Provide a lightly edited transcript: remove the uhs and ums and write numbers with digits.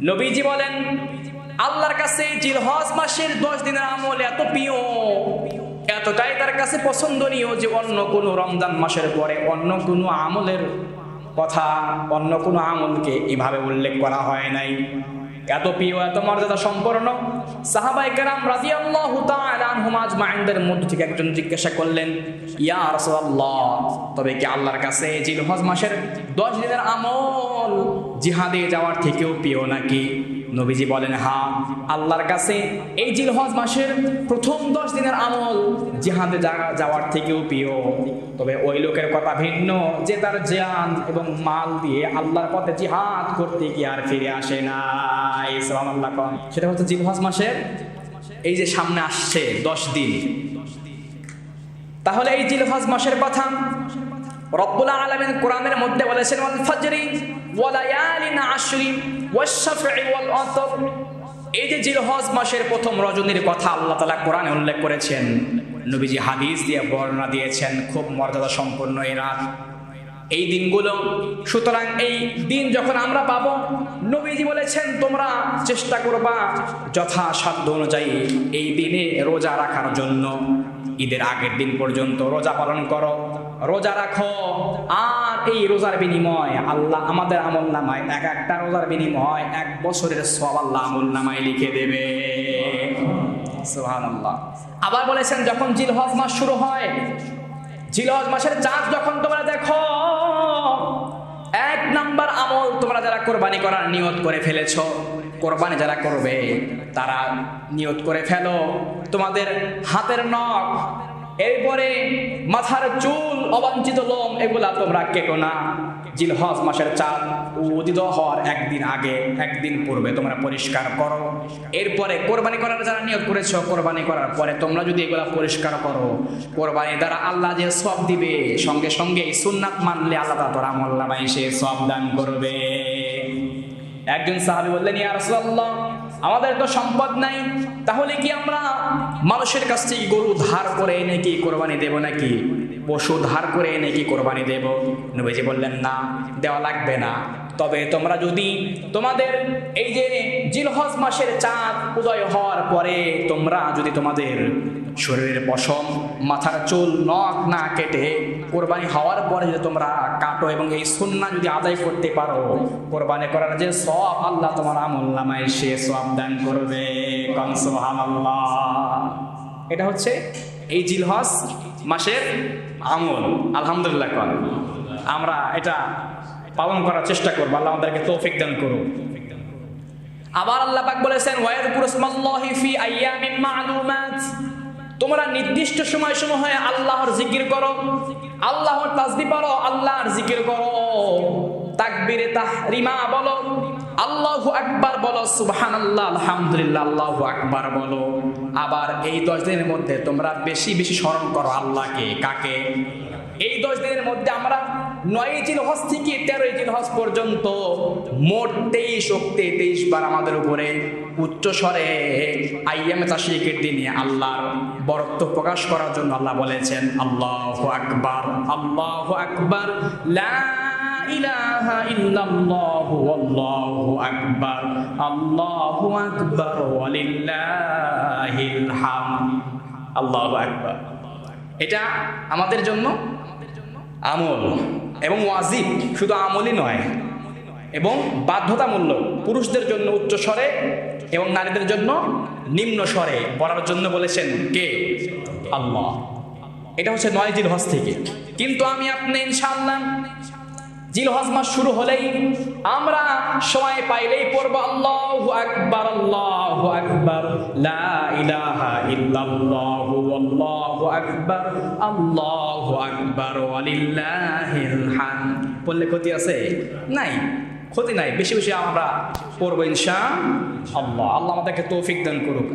নবীজি বলেন, আল্লাহর কাছে জিলহজ মাসের 10 দিনের আমল এত প্রিয়, এতটাই তার কাছে পছন্দনীয় যে অন্য কোনো রমজান মাসের পরে অন্য কোনো আমলের কথা, অন্য কোনো আমলকে এভাবে উল্লেখ করা হয় নাই। এত প্রিয়, এত মর্যাদা সম্পন্ন। সাহাবায়ে কেরাম রাদিয়াল্লাহু তাআলা আনহুম আজমাইনদের মধ্যে থেকে একজন জিজ্ঞাসা করলেন, ইয়া রাসূলুল্লাহ, তবে কি আল্লাহর কাছে জিলহজ মাসের 10 দিনের আমল জিহাদে যাওয়ার থেকেও প্রিয় নাকি? নবীজি বলেন, হ্যাঁ, আল্লাহর কাছে এই জিলহজ মাসের প্রথম 10 দিনের আমল জিহাদে যাওয়ার থেকেও প্রিয়। তবে ওই লোকের কথা ভিন্ন যে তার জান এবং মাল দিয়ে আল্লাহর পথে জিহাদ করতে গিয়ে আর ফিরে আসে না। সুবহানাল্লাহ। সেটা হচ্ছে জিলহজ মাসের এই যে সামনে আসছে 10 দিন। তাহলে এই জিলহজ মাসের কথা রব্বুল আলামিন কোরআনের মধ্যে বলেছেন, ওয়াল ফাজরি ওয়া লায়ালিন আশরি ওয়াশ শাফঈ ওয়াল ওয়াতর। এই যে জিলহজ মাসের প্রথম রজনীর কথা আল্লাহ তাআলা কোরআনে উল্লেখ করেছেন, নবীজি হাদিস দিয়ে বর্ণনা দিয়েছেন, খুব মর্যাদা সম্পন্ন এই রাত, এই দিনগুলো। সুতরাং এই দিন যখন আমরা পাবো, নবীজি বলেছেন তোমরা চেষ্টা করবা যথাসাধ্য অনুযায়ী এই দিনে রোজা রাখার জন্য। ঈদের আগের দিন পর্যন্ত রোজা পালন করো, রোজা রাখো। আর এই রোজার বিনিময় আল্লাহ আমাদের আমলনামায়, এক একটা রোজার বিনিময় 1 বছরের সওয়াব আল্লাহ আমলনামায় লিখে দেবে। সুবহানাল্লাহ। আবার বলেছেন, যখন জিলহজ মাস শুরু হয়, জিলহজ মাসের চাঁদ যখন তোমরা দেখো, 1 নাম্বার আমল, তোমরা যারা কোরবানি করার নিয়ত করে ফেলেছো, কোরবানি যারা করবে তারা নিয়ত করে ফেলো তোমাদের হাতের নখ, এরপরে মাথার চুল, অবাঞ্ছিত লোম, এগুলা তোমরা কেটো না। জিলহজ মাসের চাঁদ উদিত হওয়ার একদিন আগে, একদিন পূর্বে তোমরা পরিষ্কার করো। এরপরে কোরবানি করার যারা নিয়ত করেছো, কোরবানি করার পরে তোমরা যদি এগুলা পরিষ্কার করো, কোরবানি দ্বারা আল্লাহ যে সওয়াব দিবে, সঙ্গে সঙ্গে সুন্নাত মানলে আল্লাহ তাআলা তোর আমলনামায় সে সওয়াব দান করবে। একজন সাহাবী বললেন, ইয়া রাসূলুল্লাহ, আমাদের তো সম্পদ নাই, তাহলে কি আমরা মানুষের কাছ থেকে গরু ধার করে এনে কি কোরবানি দেব নাকি? পশু ধার করে এনে কি কোরবানি দেব? নবীজি বললেন, না, দেওয়া লাগবে না। তবে তোমরা যদি তোমাদের এই যে জিলহজ মাসের চাঁদ উদয় হওয়ার পরে তোমরা যদি তোমাদের শরীরের পশম, মাথার চুল, নখ না কেটে কোরবানি হওয়ার পরে যদি তোমরা কাটো এবং এই সুন্নাহ যদি আদায় করতে পারো, কোরবানি করার যে সওয়াব আল্লাহ তোমার আমলনামায় সে সওয়াব দান করবে। সুবহানাল্লাহ। এটা হচ্ছে এই জিলহজ মাসের আমল। আলহামদুলিল্লাহ। আমরা এটা পালন করার চেষ্টা করব, আল্লাহ আমাদেরকে তৌফিক দান করুন। আবার আল্লাহ পাক বলেছেন, ওয়াযকুরু ইসমাল্লাহি ফি আইয়ামিন মা'লুমাত, তোমরা নির্দিষ্ট সময়ে আল্লাহর জিকির করো, আল্লাহর তাসবিহ পড়ো, আল্লাহর জিকির করো, তাকবীরে তাহরিমা বলো, আল্লাহু আকবার বলো, সুবহানাল্লাহ, আলহামদুলিল্লাহ, আল্লাহু আকবার বলো। আবার এই 10 দিনের মধ্যে তোমরা বেশি বেশি স্মরণ করো আল্লাহকে। কাকে? এই 10 দিনের মধ্যে আমরা 9 জিলহজ থেকে 13 জিলহজ পর্যন্ত মোট 23 বার আমাদের উপরে উচ্চ স্বরে আইয়ামে তাশরিকের দিনে আল্লাহর বরত্ব প্রকাশ করার জন্য আল্লাহ বলেছেন, আল্লাহু আকবার, আল্লাহু আকবার, লা ইলাহা ইল্লাল্লাহু আল্লাহু আকবার, আল্লাহু আকবার, ওয়ালিল্লাহিল হামদ। আল্লাহু আকবার। এটা আমাদের জন্য আমল এবং ওয়াজিব, শুধু আমলই নয়, এবং বাধ্যতামূলক। পুরুষদের জন্য উচ্চ স্বরে এবং নারীদের জন্য নিম্ন স্বরে বলার জন্য বলেছেন কে? আল্লাহ। এটা হচ্ছে 9 জিলহজ থেকে। কিন্তু আমি আপনি ইনশাআল্লাহ জিলহজ মাস শুরু হলেই আমরা সময় পাইলেই পড়ব আল্লাহু আকবার, আল্লাহু আকবার, লা ইলাহা ইল্লাল্লাহু আল্লাহু আকবার, আল্লাহু আকবার, ওয়ালিল্লাহিল হামদ। বললে ক্ষতি আছে? নাই, ক্ষতি নাই। বেশি বেশি আমরা পড়ব ইনশাআল্লাহ। আল্লাহ আমাদেরকে তৌফিক দান করুক।